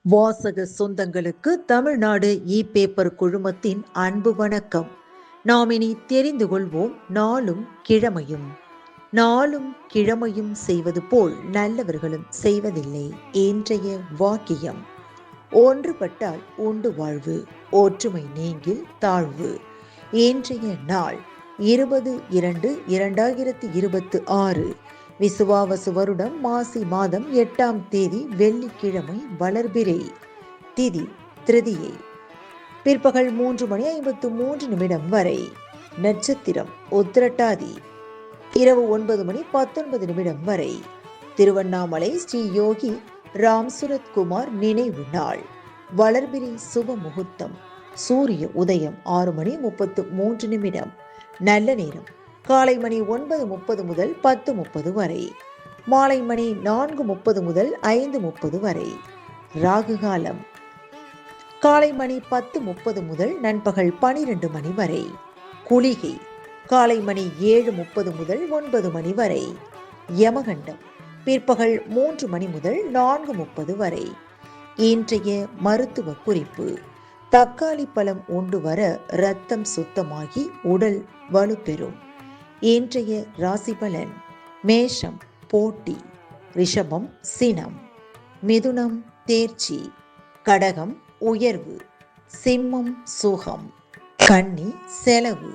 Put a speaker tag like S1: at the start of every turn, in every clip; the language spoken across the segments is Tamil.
S1: வாசக சொந்தங்களுக்கு தமிழ்நாடு பேப்பர் குழுமத்தின் அன்பு வணக்கம். நாம் இனி தெரிந்து கொள்வோம் நாளும் கிழமையும். நாளும் கிழமையும் செய்வது போல் நல்லவர்களும் செய்வதில்லை. இன்றைய வாக்கியம்: ஒன்றுபட்டால் உண்டு வாழ்வு, ஒற்றுமை நீங்கில் தாழ்வு. இன்றைய நாள் 20/2/2026 விசுவாவசு வருடம் மாசி மாதம் 8ஆம் தேதி வெள்ளிக்கிழமை. வளர்பிறை திதி திருதியை. பிற்பகல் 3:53 வரை. நட்சத்திரம் உத்திரட்டாதி. இரவு 9:19 வரை. திருவண்ணாமலை ஸ்ரீ யோகி ராம் சுரத்குமார் நினைவு நாள். வளர்பிறை சுப முகூர்த்தம். சூரிய உதயம் 6:33. நல்ல நேரம் காலை மணி 9:30 முதல் 10:30 வரை. மாலை மணி 4:30 முதல் 5:30 வரை. ராகு காலம் காலை மணி 10:30 முதல் நண்பகல் 12 மணி வரை. குளிகை காலை மணி 7:30 முதல் 9 மணி வரை. யமகண்டம் பிற்பகல் 3 மணி முதல் 4:30 வரை. இன்றைய மருத்துவ குறிப்பு: தக்காளி பழம் உண்டு வர இரத்தம் சுத்தமாகி உடல் வலுப்பெறும். இன்றைய ராசி பலன்: மேஷம் போட்டி, ரிஷபம் சினம், மிதுனம் தேர்ச்சி, கடகம் உயர்வு, சிம்மம் சுகம், கன்னி செலவு,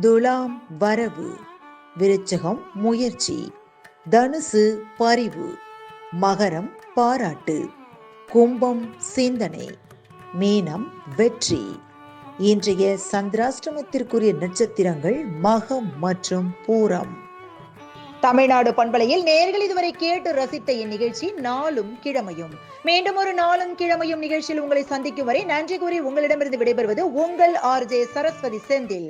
S1: துலாம் வரவு, விருச்சகம் முயற்சி, தனுசு பரிவு, மகரம் பாராட்டு, கும்பம் சிந்தனை, மீனம் வெற்றி. இன்றைய சந்திராஷ்டமத்திற்குரிய நட்சத்திரங்கள் மகம் மற்றும் பூரம். தமிழ்நாடு பண்பலையில் நேயர்கள் இதுவரை கேட்டு ரசித்த இந்நிகழ்ச்சி நாளும் கிழமையும். மீண்டும் ஒரு நாளும் கிழமையும் நிகழ்ச்சியில் உங்களை சந்திக்கும் வரை நன்றி கூறி உங்களிடமிருந்து விடைபெறுவது உங்கள் RJ சரஸ்வதி செந்தில்.